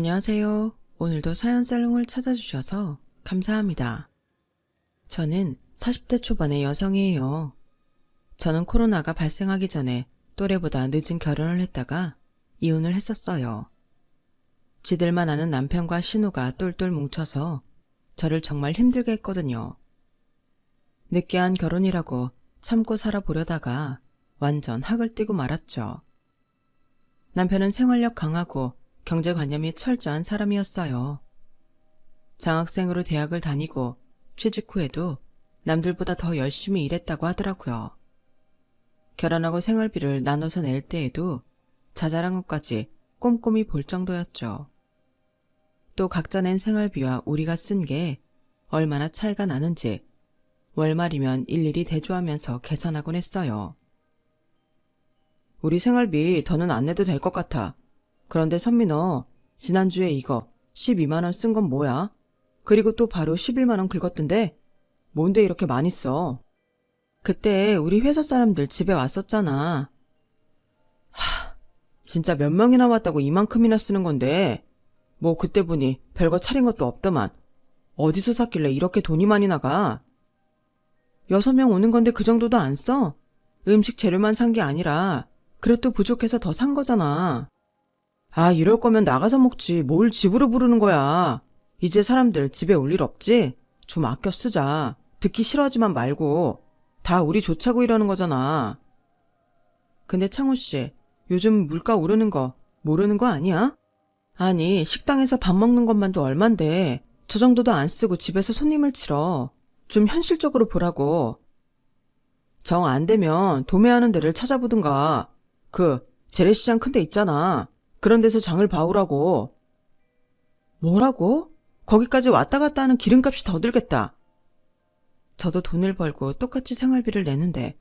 안녕하세요. 오늘도 사연살롱을 찾아주셔서 감사합니다. 저는 40대 초반의 여성이에요. 저는 코로나가 발생하기 전에 또래보다 늦은 결혼을 했다가 이혼을 했었어요. 지들만 아는 남편과 신우가 똘똘 뭉쳐서 저를 정말 힘들게 했거든요. 늦게한 결혼이라고 참고 살아보려다가 완전 학을 띄고 말았죠. 남편은 생활력 강하고 경제관념이 철저한 사람이었어요. 장학생으로 대학을 다니고 취직 후에도 남들보다 더 열심히 일했다고 하더라고요. 결혼하고 생활비를 나눠서 낼 때에도 자잘한 것까지 꼼꼼히 볼 정도였죠. 또 각자 낸 생활비와 우리가 쓴 게 얼마나 차이가 나는지 월말이면 일일이 대조하면서 계산하곤 했어요. 우리 생활비 더는 안 내도 될 것 같아. 그런데 선미 너 지난주에 이거 12만 원 쓴 건 뭐야? 그리고 또 바로 11만 원 긁었던데? 뭔데 이렇게 많이 써? 그때 우리 회사 사람들 집에 왔었잖아. 진짜 몇 명이나 왔다고 이만큼이나 쓰는 건데 뭐 그때 보니 별거 차린 것도 없더만. 어디서 샀길래 이렇게 돈이 많이 나가? 6명 오는 건데 그 정도도 안 써? 음식 재료만 산 게 아니라 그릇도 부족해서 더 산 거잖아. 아, 이럴 거면 나가서 먹지. 뭘 집으로 부르는 거야. 이제 사람들 집에 올 일 없지? 좀 아껴 쓰자. 듣기 싫어하지만 말고. 다 우리 좋자고 이러는 거잖아. 근데 창호 씨, 요즘 물가 오르는 거 모르는 거 아니야? 아니, 식당에서 밥 먹는 것만도 얼만데 저 정도도 안 쓰고 집에서 손님을 치러. 좀 현실적으로 보라고. 정 안 되면 도매하는 데를 찾아보든가. 그 재래시장 큰 데 있잖아. 그런 데서 장을 봐오라고. 뭐라고? 거기까지 왔다 갔다 하는 기름값이 더 들겠다. 저도 돈을 벌고 똑같이 생활비를 내는데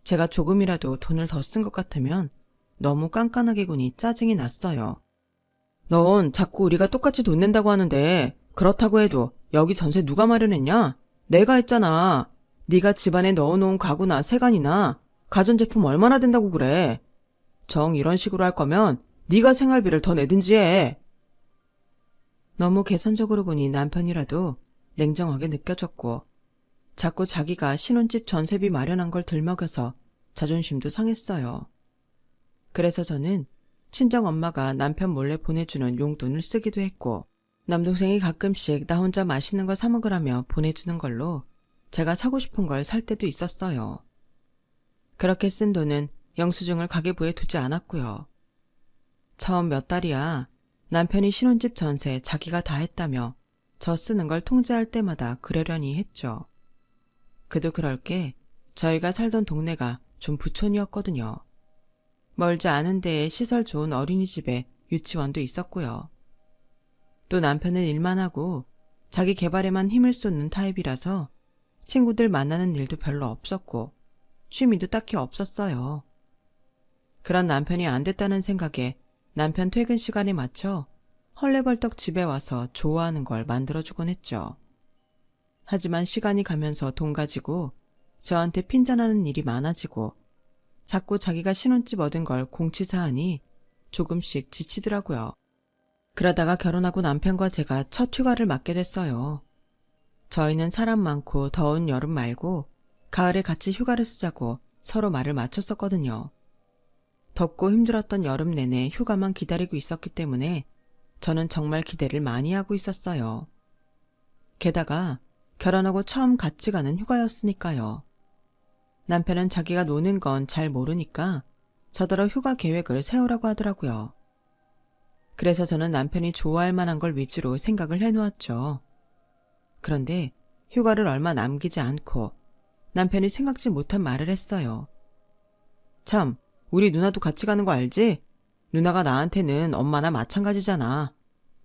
제가 조금이라도 돈을 더 쓴 것 같으면 너무 깐깐하게 구니 짜증이 났어요. 넌 자꾸 우리가 똑같이 돈 낸다고 하는데 그렇다고 해도 여기 전세 누가 마련했냐? 내가 했잖아. 네가 집안에 넣어놓은 가구나 세간이나 가전제품 얼마나 된다고 그래. 정 이런 식으로 할 거면 네가 생활비를 더 내든지 해. 너무 계산적으로 보니 남편이라도 냉정하게 느껴졌고 자꾸 자기가 신혼집 전세비 마련한 걸 들먹여서 자존심도 상했어요. 그래서 저는 친정엄마가 남편 몰래 보내주는 용돈을 쓰기도 했고 남동생이 가끔씩 나 혼자 맛있는 거 사 먹으라며 보내주는 걸로 제가 사고 싶은 걸 살 때도 있었어요. 그렇게 쓴 돈은 영수증을 가계부에 두지 않았고요. 처음 몇 달이야 남편이 신혼집 전세 자기가 다 했다며 저 쓰는 걸 통제할 때마다 그러려니 했죠. 그도 그럴 게 저희가 살던 동네가 좀 부촌이었거든요. 멀지 않은 데에 시설 좋은 어린이집에 유치원도 있었고요. 또 남편은 일만 하고 자기 개발에만 힘을 쏟는 타입이라서 친구들 만나는 일도 별로 없었고 취미도 딱히 없었어요. 그런 남편이 안 됐다는 생각에 남편 퇴근 시간에 맞춰 헐레벌떡 집에 와서 좋아하는 걸 만들어주곤 했죠. 하지만 시간이 가면서 돈 가지고 저한테 핀잔하는 일이 많아지고 자꾸 자기가 신혼집 얻은 걸 공치사하니 조금씩 지치더라고요. 그러다가 결혼하고 남편과 제가 첫 휴가를 맞게 됐어요. 저희는 사람 많고 더운 여름 말고 가을에 같이 휴가를 쓰자고 서로 말을 맞췄었거든요. 덥고 힘들었던 여름 내내 휴가만 기다리고 있었기 때문에 저는 정말 기대를 많이 하고 있었어요. 게다가 결혼하고 처음 같이 가는 휴가였으니까요. 남편은 자기가 노는 건 잘 모르니까 저더러 휴가 계획을 세우라고 하더라고요. 그래서 저는 남편이 좋아할 만한 걸 위주로 생각을 해놓았죠. 그런데 휴가를 얼마 남기지 않고 남편이 생각지 못한 말을 했어요. 참, 우리 누나도 같이 가는 거 알지? 누나가 나한테는 엄마나 마찬가지잖아.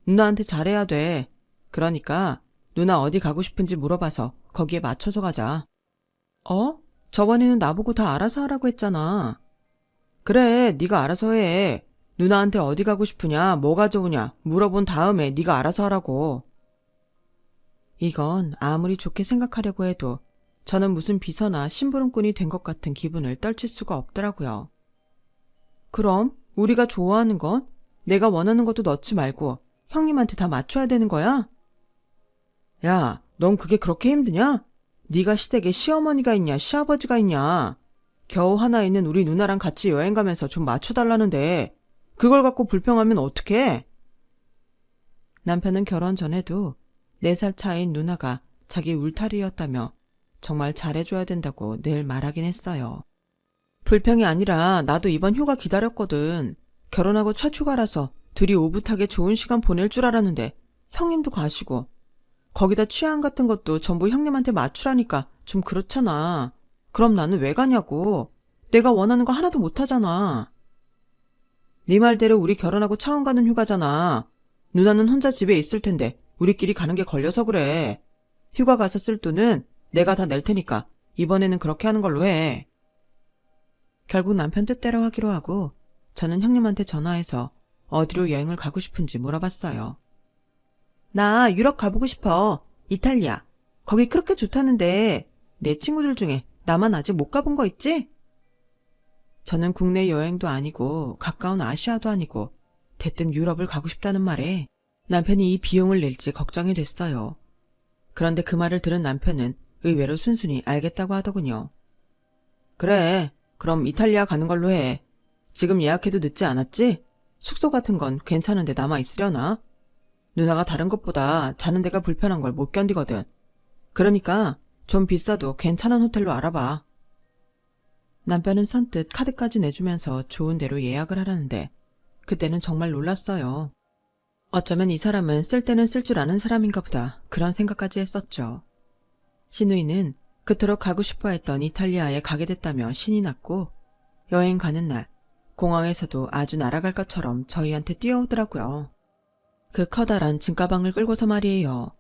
누나한테 잘해야 돼. 그러니까 누나 어디 가고 싶은지 물어봐서 거기에 맞춰서 가자. 어? 저번에는 나보고 다 알아서 하라고 했잖아. 그래, 네가 알아서 해. 누나한테 어디 가고 싶으냐, 뭐가 좋으냐 물어본 다음에 네가 알아서 하라고. 이건 아무리 좋게 생각하려고 해도 저는 무슨 비서나 심부름꾼이 된 것 같은 기분을 떨칠 수가 없더라고요. 그럼 우리가 좋아하는 건 내가 원하는 것도 넣지 말고 형님한테 다 맞춰야 되는 거야? 야, 넌 그게 그렇게 힘드냐? 네가 시댁에 시어머니가 있냐, 시아버지가 있냐? 겨우 하나 있는 우리 누나랑 같이 여행 가면서 좀 맞춰달라는데 그걸 갖고 불평하면 어떡해? 남편은 결혼 전에도 4살 차이인 누나가 자기 울타리였다며 정말 잘해줘야 된다고 늘 말하긴 했어요. 불평이 아니라 나도 이번 휴가 기다렸거든. 결혼하고 첫 휴가라서 둘이 오붓하게 좋은 시간 보낼 줄 알았는데 형님도 가시고 거기다 취향 같은 것도 전부 형님한테 맞추라니까 좀 그렇잖아. 그럼 나는 왜 가냐고. 내가 원하는 거 하나도 못하잖아. 네 말대로 우리 결혼하고 처음 가는 휴가잖아. 누나는 혼자 집에 있을 텐데 우리끼리 가는 게 걸려서 그래. 휴가 가서 쓸 돈은 내가 다 낼 테니까 이번에는 그렇게 하는 걸로 해. 결국 남편 뜻대로 하기로 하고 저는 형님한테 전화해서 어디로 여행을 가고 싶은지 물어봤어요. 나 유럽 가보고 싶어. 이탈리아. 거기 그렇게 좋다는데 내 친구들 중에 나만 아직 못 가본 거 있지? 저는 국내 여행도 아니고 가까운 아시아도 아니고 대뜸 유럽을 가고 싶다는 말에 남편이 이 비용을 낼지 걱정이 됐어요. 그런데 그 말을 들은 남편은 의외로 순순히 알겠다고 하더군요. 그래, 그럼 이탈리아 가는 걸로 해. 지금 예약해도 늦지 않았지? 숙소 같은 건 괜찮은데 남아있으려나? 누나가 다른 것보다 자는 데가 불편한 걸 못 견디거든. 그러니까 좀 비싸도 괜찮은 호텔로 알아봐. 남편은 선뜻 카드까지 내주면서 좋은 데로 예약을 하라는데 그때는 정말 놀랐어요. 어쩌면 이 사람은 쓸 때는 쓸 줄 아는 사람인가 보다 그런 생각까지 했었죠. 시누이는 그토록 가고 싶어 했던 이탈리아에 가게 됐다며 신이 났고 여행 가는 날 공항에서도 아주 날아갈 것처럼 저희한테 뛰어오더라고요. 그 커다란 짐가방을 끌고서 말이에요.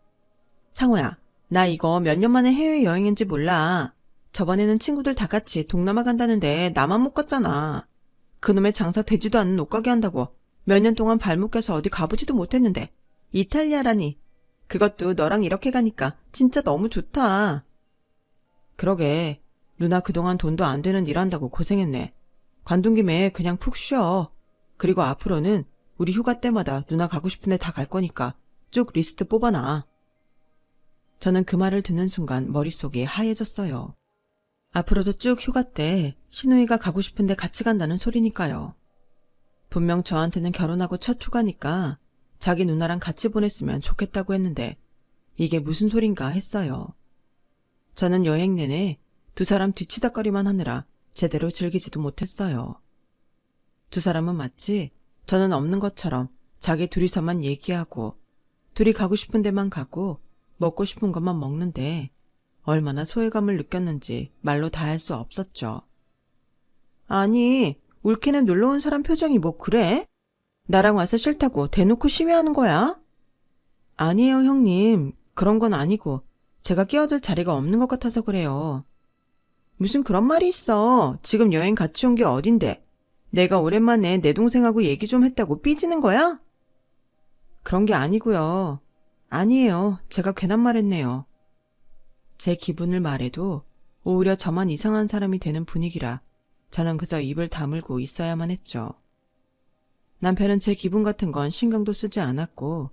창호야, 나 이거 몇 년 만에 해외여행인지 몰라. 저번에는 친구들 다 같이 동남아 간다는데 나만 못 갔잖아. 그놈의 장사 되지도 않는 옷가게 한다고 몇 년 동안 발목 껴서 어디 가보지도 못했는데 이탈리아라니. 그것도 너랑 이렇게 가니까 진짜 너무 좋다. 그러게, 누나 그동안 돈도 안 되는 일 한다고 고생했네. 관둔 김에 그냥 푹 쉬어. 그리고 앞으로는 우리 휴가 때마다 누나 가고 싶은 데 다 갈 거니까 쭉 리스트 뽑아놔. 저는 그 말을 듣는 순간 머릿속이 하얘졌어요. 앞으로도 쭉 휴가 때 시누이가 가고 싶은 데 같이 간다는 소리니까요. 분명 저한테는 결혼하고 첫 휴가니까 자기 누나랑 같이 보냈으면 좋겠다고 했는데 이게 무슨 소린가 했어요. 저는 여행 내내 두 사람 뒤치다거리만 하느라 제대로 즐기지도 못했어요. 두 사람은 마치 저는 없는 것처럼 자기 둘이서만 얘기하고 둘이 가고 싶은 데만 가고 먹고 싶은 것만 먹는데 얼마나 소외감을 느꼈는지 말로 다 할 수 없었죠. 아니, 올케는 놀러 온 사람 표정이 뭐 그래? 나랑 와서 싫다고 대놓고 시위하는 거야? 아니에요, 형님. 그런 건 아니고 제가 끼어들 자리가 없는 것 같아서 그래요. 무슨 그런 말이 있어. 지금 여행 같이 온 게 어딘데. 내가 오랜만에 내 동생하고 얘기 좀 했다고 삐지는 거야? 그런 게 아니고요. 아니에요. 제가 괜한 말 했네요. 제 기분을 말해도 오히려 저만 이상한 사람이 되는 분위기라 저는 그저 입을 다물고 있어야만 했죠. 남편은 제 기분 같은 건 신경도 쓰지 않았고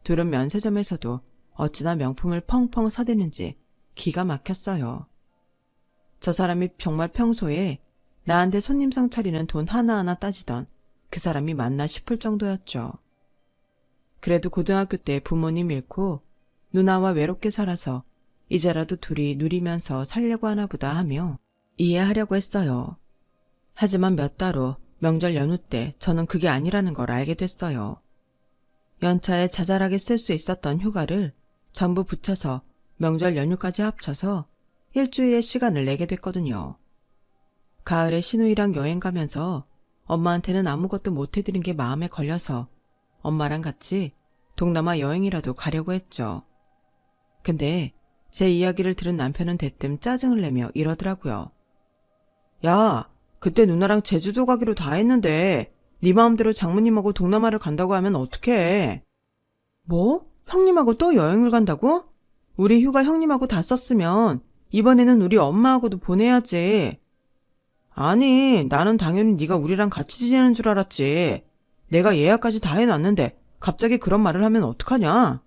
둘은 면세점에서도 어찌나 명품을 펑펑 사대는지 기가 막혔어요. 저 사람이 정말 평소에 나한테 손님상 차리는 돈 하나하나 따지던 그 사람이 맞나 싶을 정도였죠. 그래도 고등학교 때 부모님 잃고 누나와 외롭게 살아서 이제라도 둘이 누리면서 살려고 하나 보다 하며 이해하려고 했어요. 하지만 몇 달 후 명절 연휴 때 저는 그게 아니라는 걸 알게 됐어요. 연차에 자잘하게 쓸 수 있었던 휴가를 전부 붙여서 명절 연휴까지 합쳐서 일주일의 시간을 내게 됐거든요. 가을에 시누이랑 여행 가면서 엄마한테는 아무것도 못 해드린 게 마음에 걸려서 엄마랑 같이 동남아 여행이라도 가려고 했죠. 근데 제 이야기를 들은 남편은 대뜸 짜증을 내며 이러더라고요. 야, 그때 누나랑 제주도 가기로 다 했는데 네 마음대로 장모님하고 동남아를 간다고 하면 어떡해? 뭐? 형님하고 또 여행을 간다고? 우리 휴가 형님하고 다 썼으면 이번에는 우리 엄마하고도 보내야지. 아니, 나는 당연히 네가 우리랑 같이 지내는 줄 알았지. 내가 예약까지 다 해놨는데 갑자기 그런 말을 하면 어떡하냐?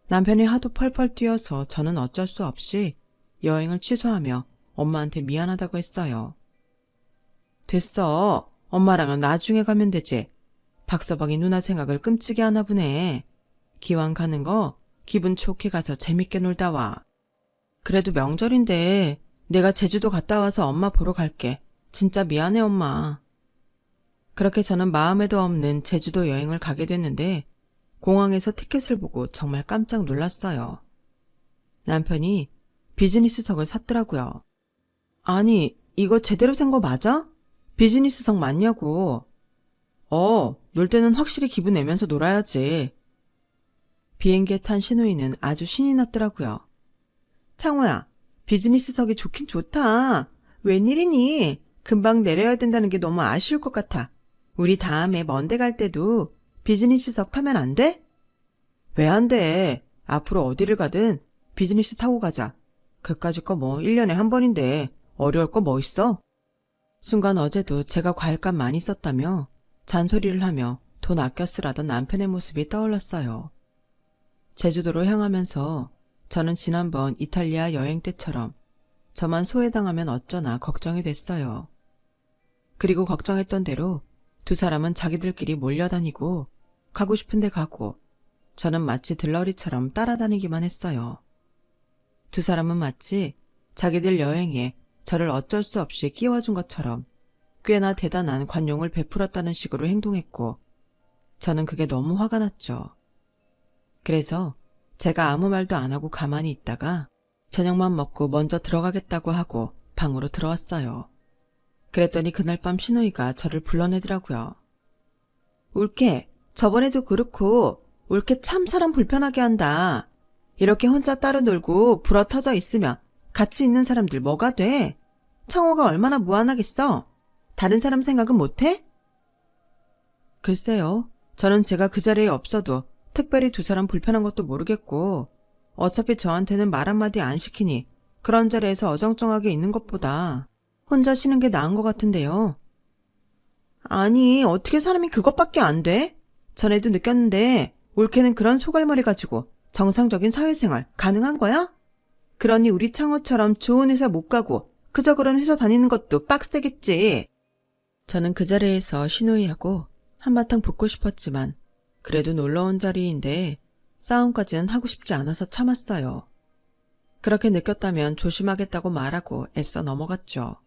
남편이 하도 펄펄 뛰어서 저는 어쩔 수 없이 여행을 취소하며 엄마한테 미안하다고 했어요. 됐어. 엄마랑은 나중에 가면 되지. 박서방이 누나 생각을 끔찍이 하나 보네. 기왕 가는 거 기분 좋게 가서 재밌게 놀다 와. 그래도 명절인데 내가 제주도 갔다 와서 엄마 보러 갈게. 진짜 미안해 엄마. 그렇게 저는 마음에도 없는 제주도 여행을 가게 됐는데 공항에서 티켓을 보고 정말 깜짝 놀랐어요. 남편이 비즈니스석을 샀더라고요. 아니, 이거 제대로 산 거 맞아? 비즈니스석 맞냐고. 놀 때는 확실히 기분 내면서 놀아야지. 비행기에 탄 신우이는 아주 신이 났더라고요. 창호야, 비즈니스석이 좋긴 좋다. 웬일이니? 금방 내려야 된다는 게 너무 아쉬울 것 같아. 우리 다음에 먼데 갈 때도 비즈니스석 타면 안 돼? 왜 안 돼? 앞으로 어디를 가든 비즈니스 타고 가자. 그까짓 거 뭐 1년에 한 번인데 어려울 거 뭐 있어? 순간 어제도 제가 과일값 많이 썼다며 잔소리를 하며 돈 아껴 쓰라던 남편의 모습이 떠올랐어요. 제주도로 향하면서 저는 지난번 이탈리아 여행 때처럼 저만 소외당하면 어쩌나 걱정이 됐어요. 그리고 걱정했던 대로 두 사람은 자기들끼리 몰려다니고 가고 싶은 데 가고 저는 마치 들러리처럼 따라다니기만 했어요. 두 사람은 마치 자기들 여행에 저를 어쩔 수 없이 끼워준 것처럼 꽤나 대단한 관용을 베풀었다는 식으로 행동했고 저는 그게 너무 화가 났죠. 그래서 제가 아무 말도 안 하고 가만히 있다가 저녁만 먹고 먼저 들어가겠다고 하고 방으로 들어왔어요. 그랬더니 그날 밤 신우이가 저를 불러내더라고요. 울케, 저번에도 그렇고 울케 참 사람 불편하게 한다. 이렇게 혼자 따로 놀고 불어 터져 있으면 같이 있는 사람들 뭐가 돼? 청호가 얼마나 무안하겠어? 다른 사람 생각은 못해? 글쎄요. 저는 제가 그 자리에 없어도 특별히 두 사람 불편한 것도 모르겠고 어차피 저한테는 말 한마디 안 시키니 그런 자리에서 어정쩡하게 있는 것보다 혼자 쉬는 게 나은 것 같은데요. 아니, 어떻게 사람이 그것밖에 안 돼? 전에도 느꼈는데 올케는 그런 소갈머리 가지고 정상적인 사회생활 가능한 거야? 그러니 우리 창호처럼 좋은 회사 못 가고 그저 그런 회사 다니는 것도 빡세겠지. 저는 그 자리에서 신우이하고 한바탕 붙고 싶었지만 그래도 놀러온 자리인데 싸움까지는 하고 싶지 않아서 참았어요. 그렇게 느꼈다면 조심하겠다고 말하고 애써 넘어갔죠.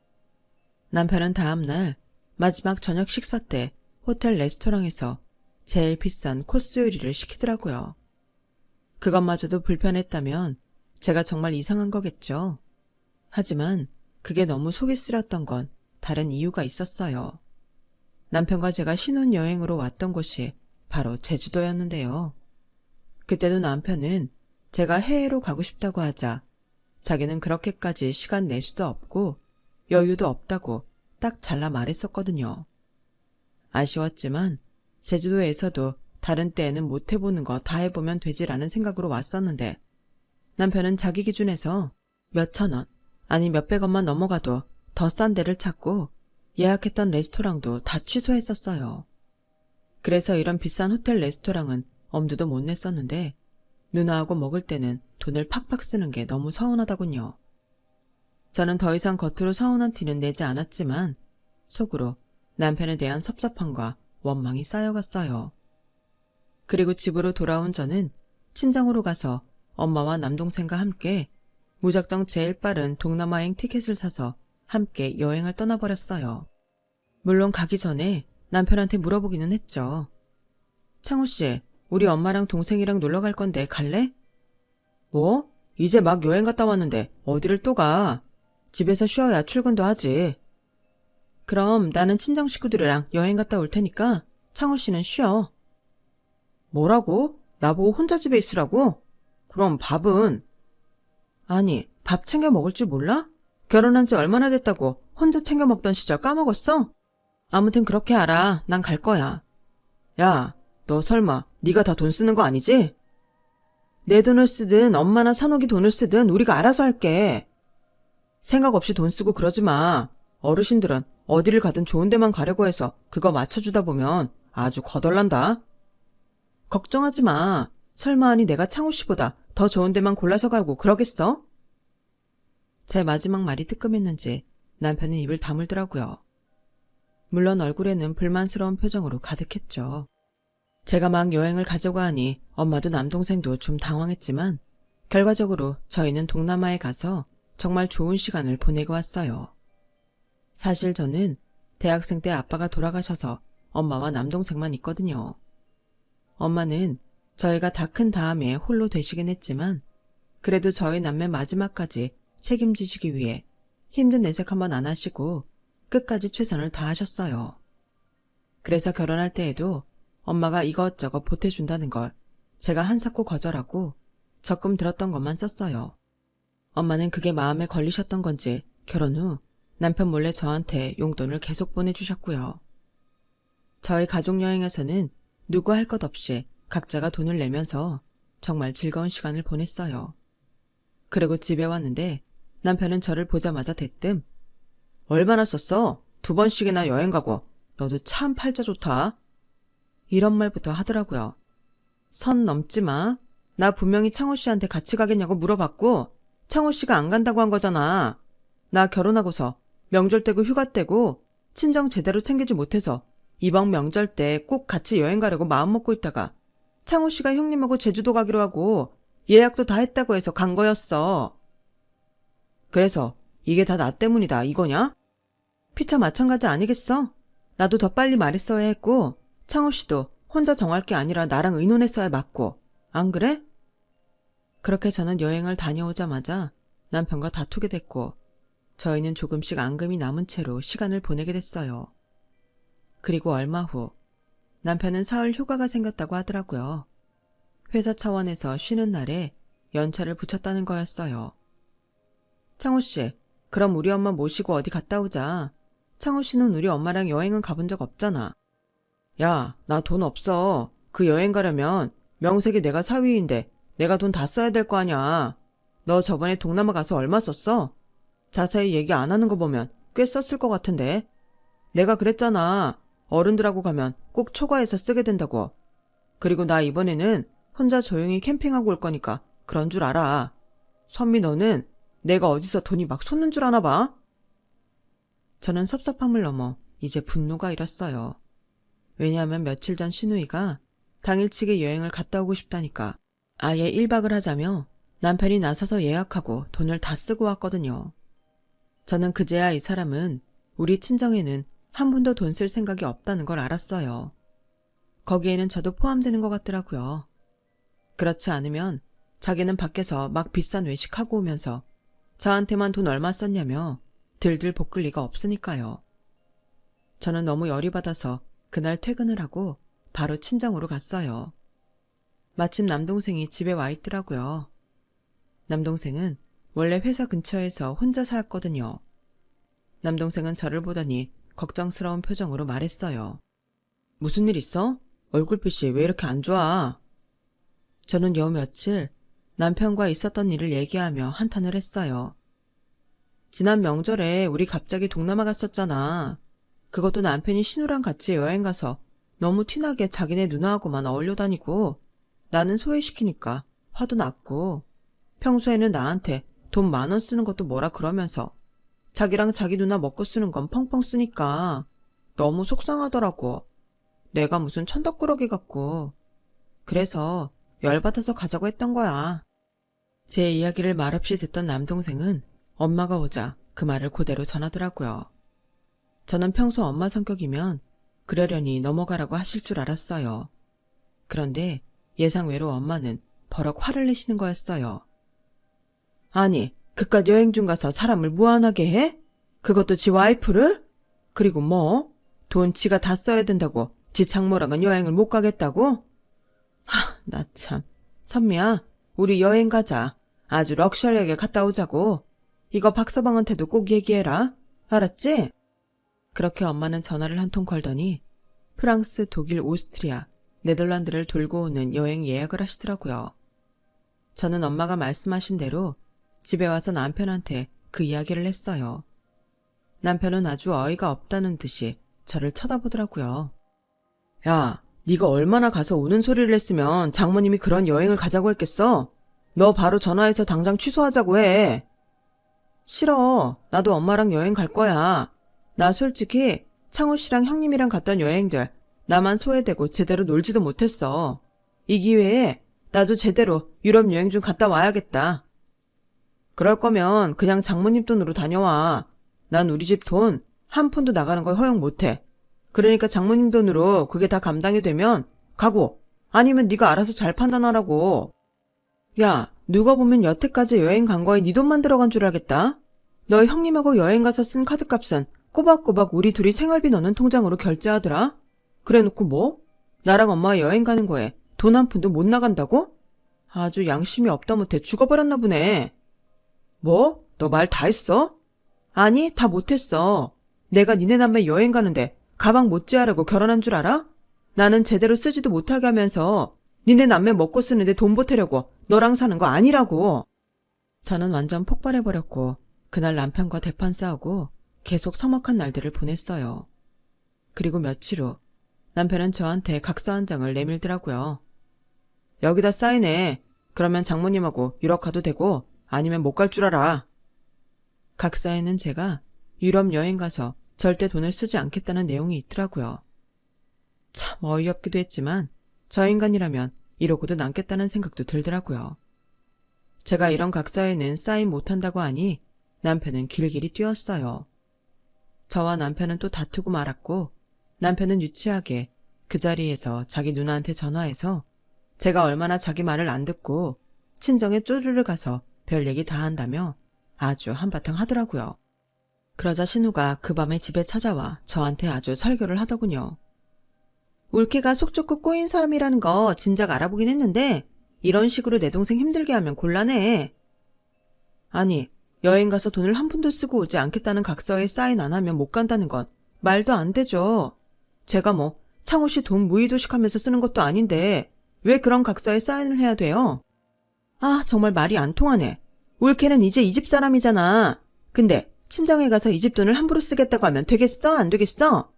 남편은 다음날 마지막 저녁 식사 때 호텔 레스토랑에서 제일 비싼 코스 요리를 시키더라고요. 그것마저도 불편했다면 제가 정말 이상한 거겠죠. 하지만 그게 너무 속이 쓰렸던 건 다른 이유가 있었어요. 남편과 제가 신혼여행으로 왔던 곳이 바로 제주도였는데요. 그때도 남편은 제가 해외로 가고 싶다고 하자 자기는 그렇게까지 시간 낼 수도 없고 여유도 없다고 딱 잘라 말했었거든요. 아쉬웠지만 제주도에서도 다른 때에는 못 해보는 거 다 해보면 되지라는 생각으로 왔었는데 남편은 자기 기준에서 몇천 원, 아니 몇백원만 넘어가도 더 싼 데를 찾고 예약했던 레스토랑도 다 취소했었어요. 그래서 이런 비싼 호텔 레스토랑은 엄두도 못 냈었는데 누나하고 먹을 때는 돈을 팍팍 쓰는 게 너무 서운하더군요. 저는 더 이상 겉으로 서운한 티는 내지 않았지만 속으로 남편에 대한 섭섭함과 원망이 쌓여갔어요. 그리고 집으로 돌아온 저는 친정으로 가서 엄마와 남동생과 함께 무작정 제일 빠른 동남아행 티켓을 사서 함께 여행을 떠나버렸어요. 물론 가기 전에 남편한테 물어보기는 했죠. 창호씨, 우리 엄마랑 동생이랑 놀러 갈 건데 갈래? 뭐? 이제 막 여행 갔다 왔는데 어디를 또 가? 집에서 쉬어야 출근도 하지. 그럼 나는 친정 식구들이랑 여행 갔다 올 테니까 창호씨는 쉬어. 뭐라고? 나보고 혼자 집에 있으라고? 그럼 밥은? 아니, 밥 챙겨 먹을 줄 몰라? 결혼한 지 얼마나 됐다고 혼자 챙겨 먹던 시절 까먹었어? 아무튼 그렇게 알아. 난 갈 거야. 야, 너 설마 네가 다 돈 쓰는 거 아니지? 내 돈을 쓰든 엄마나 산옥이 돈을 쓰든 우리가 알아서 할게. 생각 없이 돈 쓰고 그러지 마. 어르신들은 어디를 가든 좋은 데만 가려고 해서 그거 맞춰주다 보면 아주 거덜난다. 걱정하지 마. 설마 아니 내가 창호 씨보다 더 좋은 데만 골라서 가고 그러겠어? 제 마지막 말이 뜨끔했는지 남편은 입을 다물더라고요. 물론 얼굴에는 불만스러운 표정으로 가득했죠. 제가 막 여행을 가자고 하니 엄마도 남동생도 좀 당황했지만 결과적으로 저희는 동남아에 가서 정말 좋은 시간을 보내고 왔어요. 사실 저는 대학생 때 아빠가 돌아가셔서 엄마와 남동생만 있거든요. 엄마는 저희가 다 큰 다음에 홀로 되시긴 했지만 그래도 저희 남매 마지막까지 책임지시기 위해 힘든 내색 한번 안 하시고 끝까지 최선을 다하셨어요. 그래서 결혼할 때에도 엄마가 이것저것 보태준다는 걸 제가 한사코 거절하고 적금 들었던 것만 썼어요. 엄마는 그게 마음에 걸리셨던 건지 결혼 후 남편 몰래 저한테 용돈을 계속 보내주셨고요. 저희 가족여행에서는 누구 할 것 없이 각자가 돈을 내면서 정말 즐거운 시간을 보냈어요. 그리고 집에 왔는데 남편은 저를 보자마자 대뜸 얼마나 썼어? 2번씩이나 여행 가고 너도 참 팔자 좋다. 이런 말부터 하더라고요. 선 넘지 마. 나 분명히 창호 씨한테 같이 가겠냐고 물어봤고 창호 씨가 안 간다고 한 거잖아. 나 결혼하고서 명절 때고 휴가 때고 친정 제대로 챙기지 못해서 이번 명절 때 꼭 같이 여행 가려고 마음먹고 있다가 창호 씨가 형님하고 제주도 가기로 하고 예약도 다 했다고 해서 간 거였어. 그래서 이게 다 나 때문이다 이거냐? 피차 마찬가지 아니겠어? 나도 더 빨리 말했어야 했고 창호 씨도 혼자 정할 게 아니라 나랑 의논했어야 맞고 안 그래? 그렇게 저는 여행을 다녀오자마자 남편과 다투게 됐고 저희는 조금씩 앙금이 남은 채로 시간을 보내게 됐어요. 그리고 얼마 후 남편은 사흘 휴가가 생겼다고 하더라고요. 회사 차원에서 쉬는 날에 연차를 붙였다는 거였어요. 창호 씨, 그럼 우리 엄마 모시고 어디 갔다 오자. 창호 씨는 우리 엄마랑 여행은 가본 적 없잖아. 야, 나 돈 없어. 그 여행 가려면 명색이 내가 사위인데 내가 돈 다 써야 될 거 아냐. 너 저번에 동남아 가서 얼마 썼어? 자세히 얘기 안 하는 거 보면 꽤 썼을 것 같은데. 내가 그랬잖아. 어른들하고 가면 꼭 초과해서 쓰게 된다고. 그리고 나 이번에는 혼자 조용히 캠핑하고 올 거니까 그런 줄 알아. 선미 너는 내가 어디서 돈이 막 솟는 줄 아나 봐? 저는 섭섭함을 넘어 이제 분노가 일었어요. 왜냐하면 며칠 전 시누이가 당일치기 여행을 갔다 오고 싶다니까 아예 1박을 하자며 남편이 나서서 예약하고 돈을 다 쓰고 왔거든요. 저는 그제야 이 사람은 우리 친정에는 한 푼도 돈 쓸 생각이 없다는 걸 알았어요. 거기에는 저도 포함되는 것 같더라고요. 그렇지 않으면 자기는 밖에서 막 비싼 외식하고 오면서 저한테만 돈 얼마 썼냐며 들들 볶을 리가 없으니까요. 저는 너무 열이 받아서 그날 퇴근을 하고 바로 친정으로 갔어요. 마침 남동생이 집에 와 있더라고요. 남동생은 원래 회사 근처에서 혼자 살았거든요. 남동생은 저를 보더니 걱정스러운 표정으로 말했어요. 무슨 일 있어? 얼굴빛이 왜 이렇게 안 좋아? 저는 요 며칠 남편과 있었던 일을 얘기하며 한탄을 했어요. 지난 명절에 우리 갑자기 동남아 갔었잖아. 그것도 남편이 신우랑 같이 여행 가서 너무 티나게 자기네 누나하고만 어울려 다니고 나는 소외시키니까 화도 났고 평소에는 나한테 돈 10,000원 쓰는 것도 뭐라 그러면서 자기랑 자기 누나 먹고 쓰는 건 펑펑 쓰니까 너무 속상하더라고. 내가 무슨 천덕꾸러기 같고. 그래서 열받아서 가자고 했던 거야. 제 이야기를 말없이 듣던 남동생은 엄마가 오자 그 말을 그대로 전하더라고요. 저는 평소 엄마 성격이면 그러려니 넘어가라고 하실 줄 알았어요. 그런데 예상외로 엄마는 버럭 화를 내시는 거였어요. 아니, 그깟 여행 중 가서 사람을 무안하게 해? 그것도 지 와이프를? 그리고 뭐? 돈 지가 다 써야 된다고 지 장모랑은 여행을 못 가겠다고? 나 참. 선미야, 우리 여행 가자. 아주 럭셔리하게 갔다 오자고. 이거 박서방한테도 꼭 얘기해라. 알았지? 그렇게 엄마는 전화를 한 통 걸더니 프랑스, 독일, 오스트리아, 네덜란드를 돌고 오는 여행 예약을 하시더라고요. 저는 엄마가 말씀하신 대로 집에 와서 남편한테 그 이야기를 했어요. 남편은 아주 어이가 없다는 듯이 저를 쳐다보더라고요. 야, 네가 얼마나 가서 우는 소리를 했으면 장모님이 그런 여행을 가자고 했겠어? 너 바로 전화해서 당장 취소하자고 해. 싫어. 나도 엄마랑 여행 갈 거야. 나 솔직히 창호 씨랑 형님이랑 갔던 여행들 나만 소외되고 제대로 놀지도 못했어. 이 기회에 나도 제대로 유럽 여행 좀 갔다 와야겠다. 그럴 거면 그냥 장모님 돈으로 다녀와. 난 우리 집 돈 한 푼도 나가는 걸 허용 못해. 그러니까 장모님 돈으로 그게 다 감당이 되면 가고, 아니면 네가 알아서 잘 판단하라고. 야, 누가 보면 여태까지 여행 간 거에 네 돈만 들어간 줄 알겠다. 너 형님하고 여행 가서 쓴 카드값은 꼬박꼬박 우리 둘이 생활비 넣는 통장으로 결제하더라. 그래놓고 뭐? 나랑 엄마 여행 가는 거에 돈 한 푼도 못 나간다고? 아주 양심이 없다 못해 죽어버렸나 보네. 뭐? 너 말 다 했어? 아니, 다 못했어. 내가 니네 남매 여행 가는데 가방 못지하라고 결혼한 줄 알아? 나는 제대로 쓰지도 못하게 하면서 니네 남매 먹고 쓰는데 돈 보태려고 너랑 사는 거 아니라고. 저는 완전 폭발해버렸고 그날 남편과 대판 싸우고 계속 서먹한 날들을 보냈어요. 그리고 며칠 후 남편은 저한테 각서 한 장을 내밀더라고요. 여기다 사인해. 그러면 장모님하고 유럽 가도 되고 아니면 못 갈 줄 알아. 각서에는 제가 유럽 여행 가서 절대 돈을 쓰지 않겠다는 내용이 있더라고요. 참 어이없기도 했지만 저 인간이라면 이러고도 남겠다는 생각도 들더라고요. 제가 이런 각서에는 사인 못한다고 하니 남편은 길길이 뛰었어요. 저와 남편은 또 다투고 말았고 남편은 유치하게 그 자리에서 자기 누나한테 전화해서 제가 얼마나 자기 말을 안 듣고 친정에 쪼르르 가서 별 얘기 다 한다며 아주 한바탕 하더라고요. 그러자 신우가 그 밤에 집에 찾아와 저한테 아주 설교를 하더군요. 울케가 속 좁고 꼬인 사람이라는 거 진작 알아보긴 했는데 이런 식으로 내 동생 힘들게 하면 곤란해. 아니, 여행 가서 돈을 한 푼도 쓰고 오지 않겠다는 각서에 사인 안 하면 못 간다는 건 말도 안 되죠. 제가 뭐 창호 씨 돈 무의도식하면서 쓰는 것도 아닌데 왜 그런 각서에 사인을 해야 돼요? 아, 정말 말이 안 통하네. 울케는 이제 이 집 사람이잖아. 근데 친정에 가서 이 집 돈을 함부로 쓰겠다고 하면 되겠어? 안 되겠어?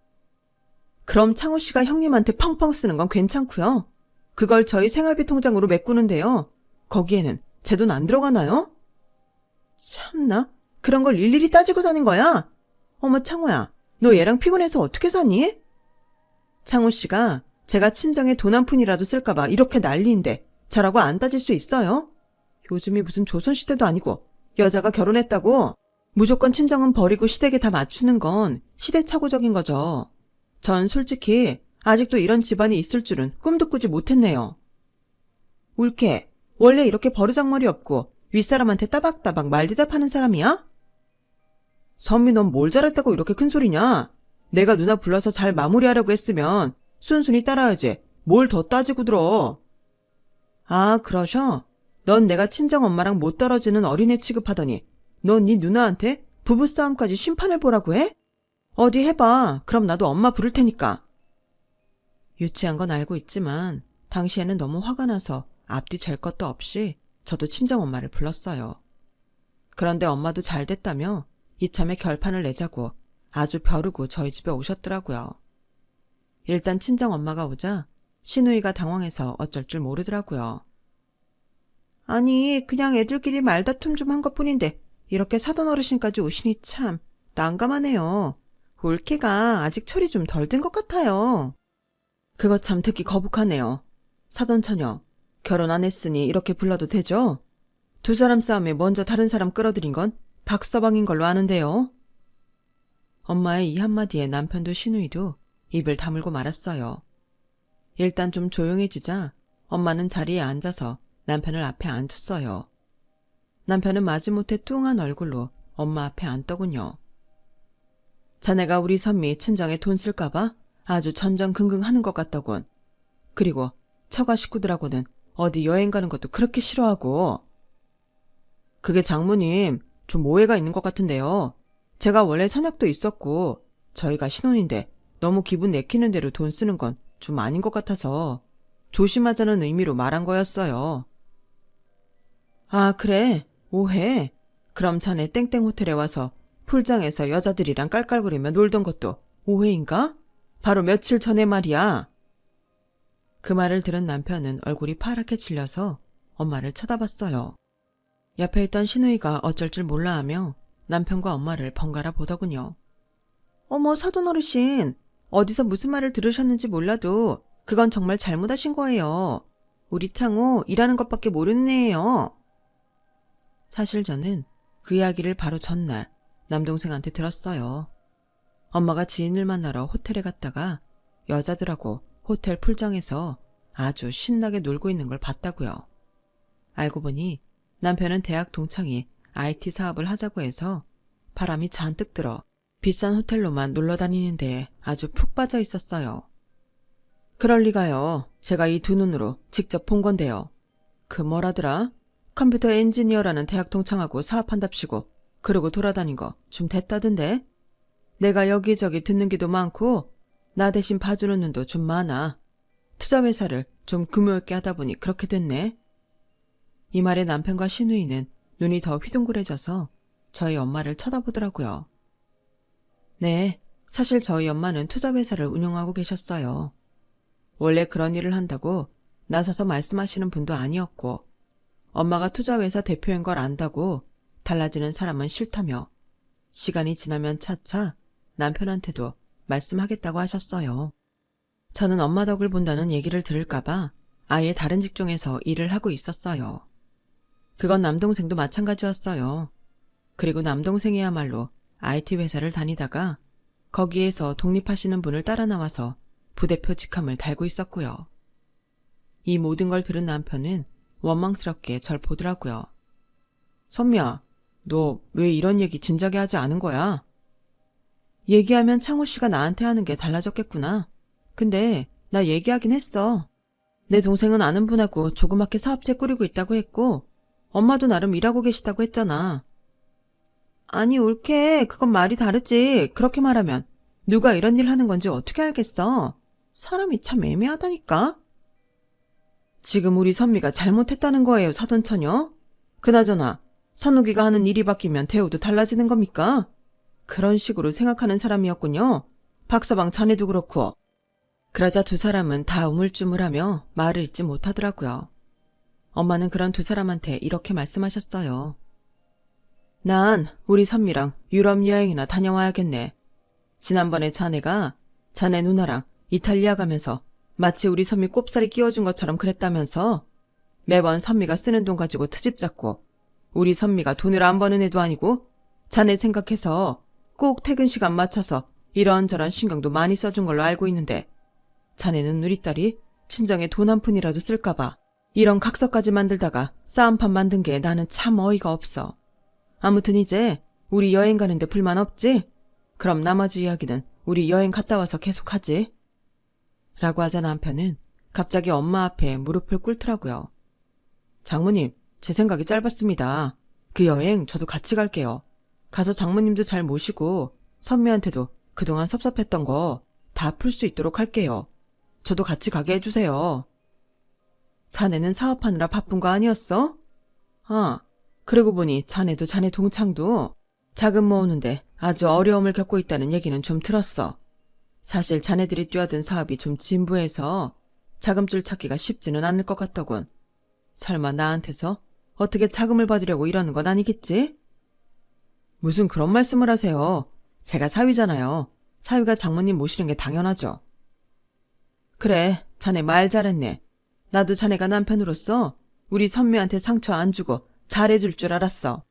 그럼 창호 씨가 형님한테 펑펑 쓰는 건 괜찮고요. 그걸 저희 생활비 통장으로 메꾸는데요. 거기에는 제 돈 안 들어가나요? 참나, 그런 걸 일일이 따지고 사는 거야? 어머 창호야, 너 얘랑 피곤해서 어떻게 사니? 창호 씨가 제가 친정에 돈 한 푼이라도 쓸까봐 이렇게 난리인데 저라고 안 따질 수 있어요? 요즘이 무슨 조선시대도 아니고 여자가 결혼했다고 무조건 친정은 버리고 시댁에 다 맞추는 건 시대착오적인 거죠. 전 솔직히 아직도 이런 집안이 있을 줄은 꿈도 꾸지 못했네요. 울케, 원래 이렇게 버르장머리 없고 윗사람한테 따박따박 말대답하는 사람이야? 선미, 넌 뭘 잘했다고 이렇게 큰 소리냐? 내가 누나 불러서 잘 마무리하려고 했으면 순순히 따라야지. 뭘 더 따지고 들어. 아, 그러셔? 넌 내가 친정엄마랑 못 떨어지는 어린애 취급하더니 넌 네 누나한테 부부싸움까지 심판을 보라고 해? 어디 해봐. 그럼 나도 엄마 부를 테니까. 유치한 건 알고 있지만 당시에는 너무 화가 나서 앞뒤 잴 것도 없이 저도 친정엄마를 불렀어요. 그런데 엄마도 잘 됐다며 이참에 결판을 내자고 아주 벼르고 저희 집에 오셨더라고요. 일단 친정엄마가 오자 신우이가 당황해서 어쩔 줄 모르더라고요. 아니, 그냥 애들끼리 말다툼 좀 한 것뿐인데 이렇게 사돈 어르신까지 오시니 참 난감하네요. 올케가 아직 철이 좀 덜 든 것 같아요. 그거 참 듣기 거북하네요. 사돈 처녀, 결혼 안 했으니 이렇게 불러도 되죠? 두 사람 싸움에 먼저 다른 사람 끌어들인 건 박서방인 걸로 아는데요. 엄마의 이 한마디에 남편도 신우이도 입을 다물고 말았어요. 일단 좀 조용해지자 엄마는 자리에 앉아서 남편을 앞에 앉혔어요. 남편은 마지못해 뚱한 얼굴로 엄마 앞에 앉더군요. 자네가 우리 선미 친정에 돈 쓸까봐 아주 전전긍긍하는 것 같더군. 그리고 처가 식구들하고는 어디 여행 가는 것도 그렇게 싫어하고. 그게 장모님, 좀 오해가 있는 것 같은데요. 제가 원래 선약도 있었고 저희가 신혼인데 너무 기분 내키는 대로 돈 쓰는 건 좀 아닌 것 같아서 조심하자는 의미로 말한 거였어요. 아, 그래? 오해? 그럼 자네 땡땡 호텔에 와서 풀장에서 여자들이랑 깔깔거리며 놀던 것도 오해인가? 바로 며칠 전에 말이야. 그 말을 들은 남편은 얼굴이 파랗게 질려서 엄마를 쳐다봤어요. 옆에 있던 시누이가 어쩔 줄 몰라 하며 남편과 엄마를 번갈아 보더군요. 어머, 사돈 어르신, 어디서 무슨 말을 들으셨는지 몰라도 그건 정말 잘못하신 거예요. 우리 창호 일하는 것밖에 모르는 애예요. 사실 저는 그 이야기를 바로 전날 남동생한테 들었어요. 엄마가 지인을 만나러 호텔에 갔다가 여자들하고 호텔 풀장에서 아주 신나게 놀고 있는 걸 봤다고요. 알고 보니 남편은 대학 동창이 IT 사업을 하자고 해서 바람이 잔뜩 들어 비싼 호텔로만 놀러 다니는데 아주 푹 빠져 있었어요. 그럴 리가요. 제가 이 두 눈으로 직접 본 건데요. 그 뭐라더라? 컴퓨터 엔지니어라는 대학 동창하고 사업한답시고 그러고 돌아다닌 거 좀 됐다던데? 내가 여기저기 듣는 게도 많고 나 대신 봐주는 눈도 좀 많아. 투자회사를 좀 규모 있게 하다 보니 그렇게 됐네. 이 말에 남편과 시누이는 눈이 더 휘둥그레져서 저희 엄마를 쳐다보더라고요. 네, 사실 저희 엄마는 투자회사를 운영하고 계셨어요. 원래 그런 일을 한다고 나서서 말씀하시는 분도 아니었고 엄마가 투자회사 대표인 걸 안다고 달라지는 사람은 싫다며 시간이 지나면 차차 남편한테도 말씀하겠다고 하셨어요. 저는 엄마 덕을 본다는 얘기를 들을까봐 아예 다른 직종에서 일을 하고 있었어요. 그건 남동생도 마찬가지였어요. 그리고 남동생이야말로 IT 회사를 다니다가 거기에서 독립하시는 분을 따라 나와서 부대표 직함을 달고 있었고요. 이 모든 걸 들은 남편은 원망스럽게 절 보더라고요. 선미야, 너 왜 이런 얘기 진작에 하지 않은 거야? 얘기하면 창호 씨가 나한테 하는 게 달라졌겠구나. 근데 나 얘기하긴 했어. 내 동생은 아는 분하고 조그맣게 사업체 꾸리고 있다고 했고 엄마도 나름 일하고 계시다고 했잖아. 아니 옳게 그건 말이 다르지. 그렇게 말하면 누가 이런 일 하는 건지 어떻게 알겠어. 사람이 참 애매하다니까. 지금 우리 선미가 잘못했다는 거예요, 사돈처녀? 그나저나 선욱이가 하는 일이 바뀌면 대우도 달라지는 겁니까? 그런 식으로 생각하는 사람이었군요. 박서방 자네도 그렇고. 그러자 두 사람은 다 우물쭈물하며 말을 잇지 못하더라고요. 엄마는 그런 두 사람한테 이렇게 말씀하셨어요. 난 우리 선미랑 유럽 여행이나 다녀와야겠네. 지난번에 자네가 자네 누나랑 이탈리아 가면서 마치 우리 선미 꼽살이 끼워준 것처럼 그랬다면서 매번 선미가 쓰는 돈 가지고 트집 잡고 우리 선미가 돈을 안 버는 애도 아니고 자네 생각해서 꼭 퇴근 시간 맞춰서 이런저런 신경도 많이 써준 걸로 알고 있는데 자네는 우리 딸이 친정에 돈 한 푼이라도 쓸까봐 이런 각서까지 만들다가 싸움판 만든 게 나는 참 어이가 없어. 아무튼 이제 우리 여행 가는데 불만 없지? 그럼 나머지 이야기는 우리 여행 갔다 와서 계속하지. 라고 하자 남편은 갑자기 엄마 앞에 무릎을 꿇더라고요. 장모님, 제 생각이 짧았습니다. 그 여행 저도 같이 갈게요. 가서 장모님도 잘 모시고 선미한테도 그동안 섭섭했던 거 다 풀 수 있도록 할게요. 저도 같이 가게 해주세요. 자네는 사업하느라 바쁜 거 아니었어? 아, 그러고 보니 자네도 자네 동창도 자금 모으는데 아주 어려움을 겪고 있다는 얘기는 좀 들었어. 사실 자네들이 뛰어든 사업이 좀 진부해서 자금줄 찾기가 쉽지는 않을 것 같더군. 설마 나한테서 어떻게 자금을 받으려고 이러는 건 아니겠지? 무슨 그런 말씀을 하세요. 제가 사위잖아요. 사위가 장모님 모시는 게 당연하죠. 그래, 자네 말 잘했네. 나도 자네가 남편으로서 우리 선미한테 상처 안 주고 잘해줄 줄 알았어.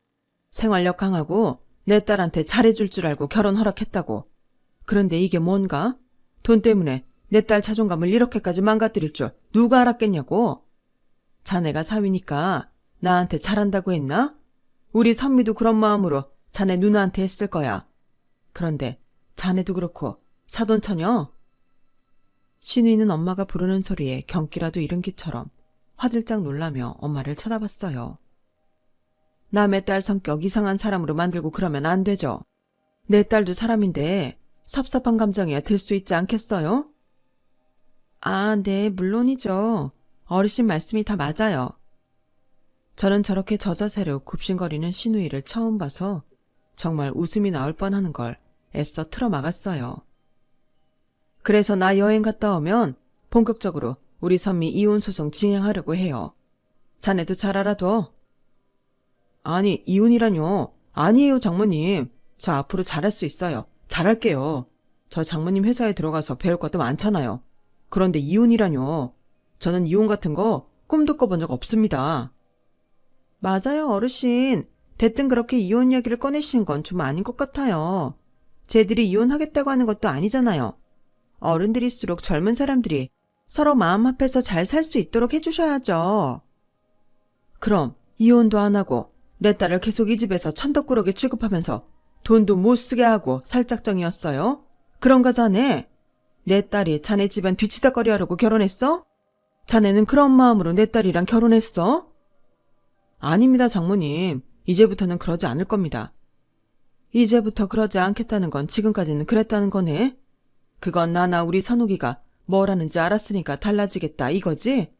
생활력 강하고 내 딸한테 잘해줄 줄 알고 결혼 허락했다고. 그런데 이게 뭔가? 돈 때문에 내 딸 자존감을 이렇게까지 망가뜨릴 줄 누가 알았겠냐고. 자네가 사위니까 나한테 잘한다고 했나? 우리 선미도 그런 마음으로 자네 누나한테 했을 거야. 그런데 자네도 그렇고 사돈처녀? 신우이는 엄마가 부르는 소리에 경기라도 잃은 기처럼 화들짝 놀라며 엄마를 쳐다봤어요. 남의 딸 성격 이상한 사람으로 만들고 그러면 안 되죠. 내 딸도 사람인데 섭섭한 감정이야 들 수 있지 않겠어요? 아, 네, 물론이죠. 어르신 말씀이 다 맞아요. 저는 저렇게 저자세로 굽신거리는 시누이를 처음 봐서 정말 웃음이 나올 뻔하는 걸 애써 틀어막았어요. 그래서 나 여행 갔다 오면 본격적으로 우리 선미 이혼 소송 진행하려고 해요. 자네도 잘 알아둬. 아니, 이혼이라뇨. 아니에요, 장모님. 저 앞으로 잘할 수 있어요. 잘할게요. 저 장모님 회사에 들어가서 배울 것도 많잖아요. 그런데 이혼이라뇨. 저는 이혼 같은 거 꿈도 꿔본 적 없습니다. 맞아요, 어르신. 대뜸 그렇게 이혼 이야기를 꺼내시는 건 좀 아닌 것 같아요. 쟤들이 이혼하겠다고 하는 것도 아니잖아요. 어른들일수록 젊은 사람들이 서로 마음 합해서 잘 살 수 있도록 해주셔야죠. 그럼 이혼도 안 하고 내 딸을 계속 이 집에서 천덕꾸러기 취급하면서 돈도 못 쓰게 하고 살짝정이었어요? 그런가 자네? 내 딸이 자네 집안 뒤치다거리 하려고 결혼했어? 자네는 그런 마음으로 내 딸이랑 결혼했어? 아닙니다, 장모님. 이제부터는 그러지 않을 겁니다. 이제부터 그러지 않겠다는 건 지금까지는 그랬다는 거네? 그건 나나 우리 선욱이가 뭘 하는지 알았으니까 달라지겠다 이거지?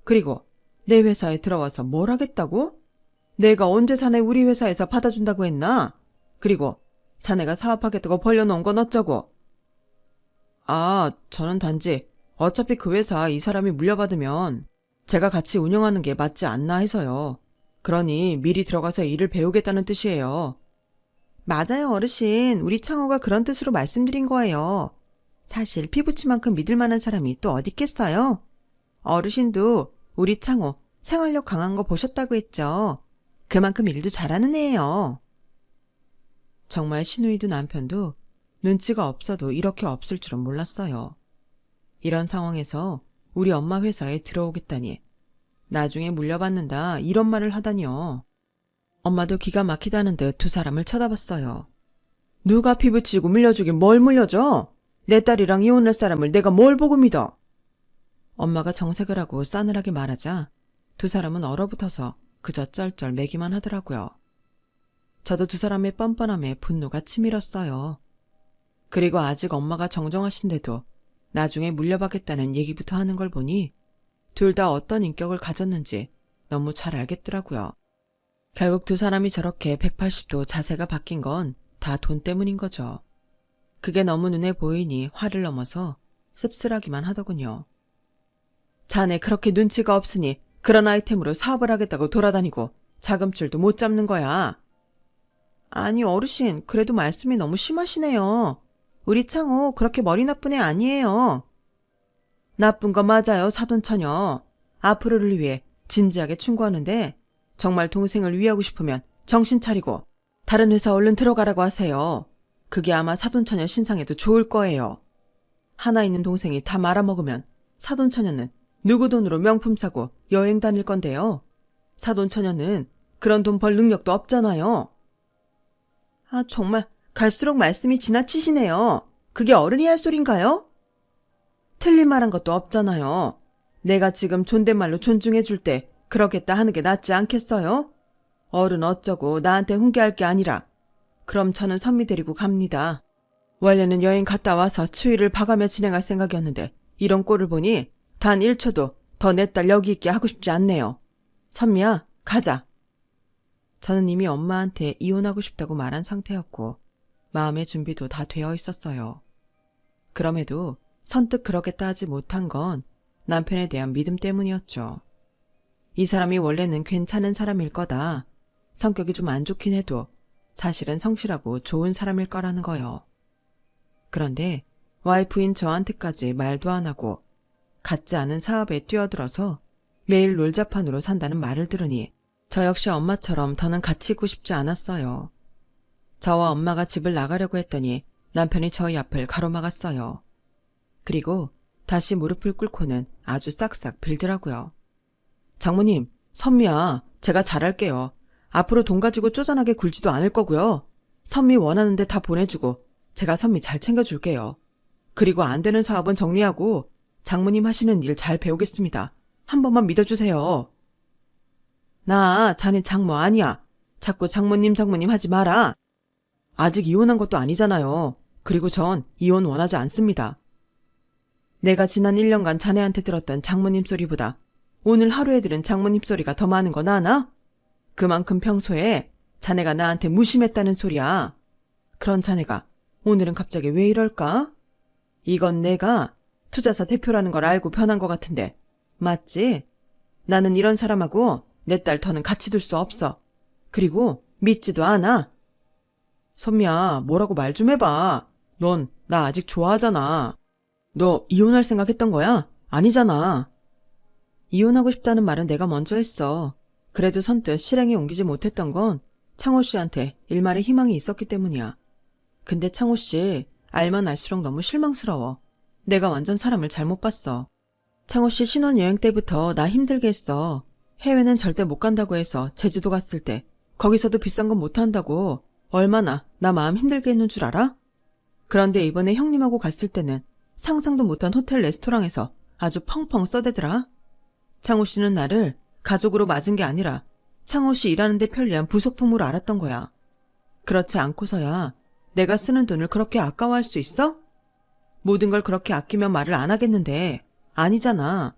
그리고 내 회사에 들어와서 뭘 하겠다고? 내가 언제 자네 우리 회사에서 받아준다고 했나? 그리고 자네가 사업하겠다고 벌려놓은 건 어쩌고? 아, 저는 단지 어차피 그 회사 이 사람이 물려받으면 제가 같이 운영하는 게 맞지 않나 해서요. 그러니 미리 들어가서 일을 배우겠다는 뜻이에요. 맞아요, 어르신. 우리 창호가 그런 뜻으로 말씀드린 거예요. 사실 피부치만큼 믿을 만한 사람이 또 어디 있겠어요? 어르신도 우리 창호 생활력 강한 거 보셨다고 했죠. 그만큼 일도 잘하는 애예요. 정말 시누이도 남편도 눈치가 없어도 이렇게 없을 줄은 몰랐어요. 이런 상황에서 우리 엄마 회사에 들어오겠다니, 나중에 물려받는다 이런 말을 하다니요. 엄마도 기가 막히다는 듯 두 사람을 쳐다봤어요. 누가 피부치고 물려주긴 뭘 물려줘? 내 딸이랑 이혼할 사람을 내가 뭘 보고 믿어? 엄마가 정색을 하고 싸늘하게 말하자 두 사람은 얼어붙어서 그저 쩔쩔 매기만 하더라고요. 저도 두 사람의 뻔뻔함에 분노가 치밀었어요. 그리고 아직 엄마가 정정하신데도 나중에 물려받겠다는 얘기부터 하는 걸 보니 둘 다 어떤 인격을 가졌는지 너무 잘 알겠더라고요. 결국 두 사람이 저렇게 180도 자세가 바뀐 건 다 돈 때문인 거죠. 그게 너무 눈에 보이니 화를 넘어서 씁쓸하기만 하더군요. 자네 그렇게 눈치가 없으니 그런 아이템으로 사업을 하겠다고 돌아다니고 자금줄도 못 잡는 거야. 아니 어르신, 그래도 말씀이 너무 심하시네요. 우리 창호 그렇게 머리 나쁜 애 아니에요. 나쁜 거 맞아요, 사돈처녀. 앞으로를 위해 진지하게 충고하는데 정말 동생을 위하고 싶으면 정신 차리고 다른 회사 얼른 들어가라고 하세요. 그게 아마 사돈처녀 신상에도 좋을 거예요. 하나 있는 동생이 다 말아먹으면 사돈처녀는 누구 돈으로 명품 사고 여행 다닐 건데요. 사돈처녀는 그런 돈 벌 능력도 없잖아요. 아, 정말 갈수록 말씀이 지나치시네요. 그게 어른이 할 소린가요? 틀린 말 한 것도 없잖아요. 내가 지금 존댓말로 존중해줄 때 그러겠다 하는 게 낫지 않겠어요? 어른 어쩌고 나한테 훈계할 게 아니라. 그럼 저는 선미 데리고 갑니다. 원래는 여행 갔다 와서 추위를 봐가며 진행할 생각이었는데 이런 꼴을 보니 단 1초도 더 내 딸 여기 있게 하고 싶지 않네요. 선미야, 가자. 저는 이미 엄마한테 이혼하고 싶다고 말한 상태였고 마음의 준비도 다 되어 있었어요. 그럼에도 선뜻 그러겠다 하지 못한 건 남편에 대한 믿음 때문이었죠. 이 사람이 원래는 괜찮은 사람일 거다. 성격이 좀 안 좋긴 해도 사실은 성실하고 좋은 사람일 거라는 거요. 그런데 와이프인 저한테까지 말도 안 하고 같지 않은 사업에 뛰어들어서 매일 놀자판으로 산다는 말을 들으니 저 역시 엄마처럼 더는 같이 있고 싶지 않았어요. 저와 엄마가 집을 나가려고 했더니 남편이 저희 앞을 가로막았어요. 그리고 다시 무릎을 꿇고는 아주 싹싹 빌더라고요. 장모님, 선미야, 제가 잘할게요. 앞으로 돈 가지고 쪼잔하게 굴지도 않을 거고요. 선미 원하는 데 다 보내주고 제가 선미 잘 챙겨줄게요. 그리고 안 되는 사업은 정리하고 장모님 하시는 일 잘 배우겠습니다. 한 번만 믿어주세요. 나 자네 장모 아니야. 자꾸 장모님 하지 마라. 아직 이혼한 것도 아니잖아요. 그리고 전 이혼 원하지 않습니다. 내가 지난 1년간 자네한테 들었던 장모님 소리보다 오늘 하루에 들은 장모님 소리가 더 많은 건 아나? 그만큼 평소에 자네가 나한테 무심했다는 소리야. 그런 자네가 오늘은 갑자기 왜 이럴까? 이건 내가 투자사 대표라는 걸 알고 변한 것 같은데 맞지? 나는 이런 사람하고 내 딸 더는 같이 둘 수 없어. 그리고 믿지도 않아. 선미야, 뭐라고 말 좀 해봐. 넌 나 아직 좋아하잖아. 너 이혼할 생각했던 거야? 아니잖아. 이혼하고 싶다는 말은 내가 먼저 했어. 그래도 선뜻 실행에 옮기지 못했던 건 창호 씨한테 일말의 희망이 있었기 때문이야. 근데 창호 씨, 알면 알수록 너무 실망스러워. 내가 완전 사람을 잘못 봤어. 창호 씨 신혼여행 때부터 나 힘들게 했어. 해외는 절대 못 간다고 해서 제주도 갔을 때 거기서도 비싼 건 못 한다고 얼마나 나 마음 힘들게 했는 줄 알아? 그런데 이번에 형님하고 갔을 때는 상상도 못한 호텔 레스토랑에서 아주 펑펑 써대더라. 창호 씨는 나를 가족으로 맞은 게 아니라 창호 씨 일하는 데 편리한 부속품으로 알았던 거야. 그렇지 않고서야 내가 쓰는 돈을 그렇게 아까워할 수 있어? 모든 걸 그렇게 아끼면 말을 안 하겠는데 아니잖아.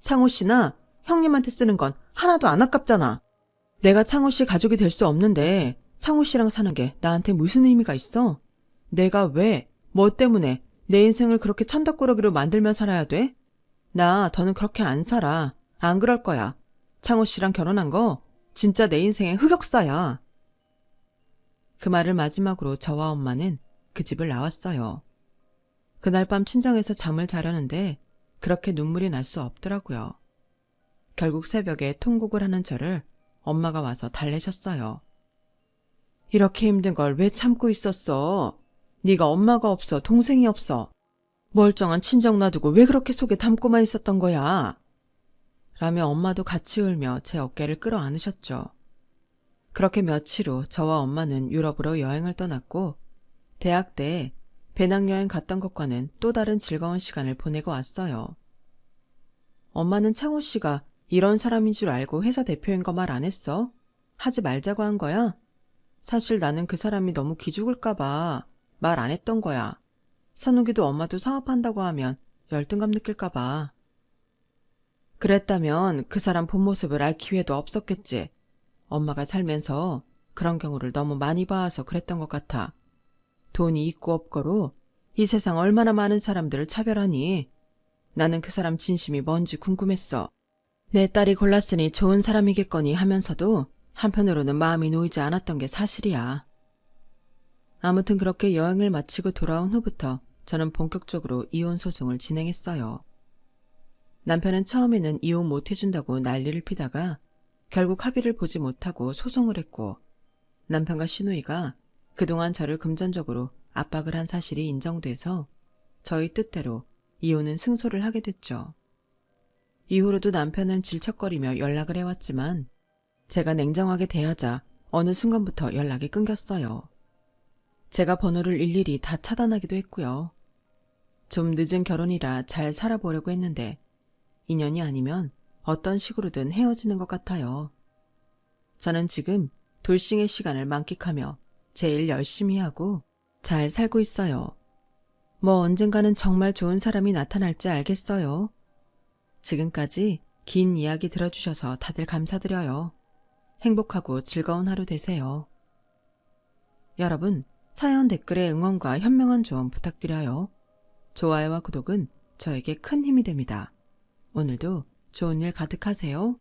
창호 씨나 형님한테 쓰는 건 하나도 안 아깝잖아. 내가 창호 씨 가족이 될 수 없는데 창호 씨랑 사는 게 나한테 무슨 의미가 있어? 내가 왜, 뭐 때문에 내 인생을 그렇게 천덕꾸러기로 만들며 살아야 돼? 나 더는 그렇게 안 살아. 안 그럴 거야. 창호 씨랑 결혼한 거 진짜 내 인생의 흑역사야. 그 말을 마지막으로 저와 엄마는 그 집을 나왔어요. 그날 밤 친정에서 잠을 자려는데 그렇게 눈물이 날 수 없더라고요. 결국 새벽에 통곡을 하는 저를 엄마가 와서 달래셨어요. 이렇게 힘든 걸 왜 참고 있었어? 네가 엄마가 없어, 동생이 없어. 멀쩡한 친정 놔두고 왜 그렇게 속에 담고만 있었던 거야? 라며 엄마도 같이 울며 제 어깨를 끌어안으셨죠. 그렇게 며칠 후 저와 엄마는 유럽으로 여행을 떠났고 대학 때 배낭여행 갔던 것과는 또 다른 즐거운 시간을 보내고 왔어요. 엄마는 창호 씨가 이런 사람인 줄 알고 회사 대표인 거 말 안 했어? 하지 말자고 한 거야? 사실 나는 그 사람이 너무 기죽을까 봐 말 안 했던 거야. 선욱이도 엄마도 사업한다고 하면 열등감 느낄까 봐. 그랬다면 그 사람 본 모습을 알 기회도 없었겠지. 엄마가 살면서 그런 경우를 너무 많이 봐서 그랬던 것 같아. 돈이 있고 없고로 이 세상 얼마나 많은 사람들을 차별하니. 나는 그 사람 진심이 뭔지 궁금했어. 내 딸이 골랐으니 좋은 사람이겠거니 하면서도 한편으로는 마음이 놓이지 않았던 게 사실이야. 아무튼 그렇게 여행을 마치고 돌아온 후부터 저는 본격적으로 이혼 소송을 진행했어요. 남편은 처음에는 이혼 못 해준다고 난리를 피다가 결국 합의를 보지 못하고 소송을 했고 남편과 시누이가 그동안 저를 금전적으로 압박을 한 사실이 인정돼서 저희 뜻대로 이혼은 승소를 하게 됐죠. 이후로도 남편은 질척거리며 연락을 해왔지만 제가 냉정하게 대하자 어느 순간부터 연락이 끊겼어요. 제가 번호를 일일이 다 차단하기도 했고요. 좀 늦은 결혼이라 잘 살아보려고 했는데 인연이 아니면 어떤 식으로든 헤어지는 것 같아요. 저는 지금 돌싱의 시간을 만끽하며 제일 열심히 하고 잘 살고 있어요. 뭐 언젠가는 정말 좋은 사람이 나타날지 알겠어요. 지금까지 긴 이야기 들어주셔서 다들 감사드려요. 행복하고 즐거운 하루 되세요. 여러분, 사연 댓글에 응원과 현명한 조언 부탁드려요. 좋아요와 구독은 저에게 큰 힘이 됩니다. 오늘도 좋은 일 가득하세요.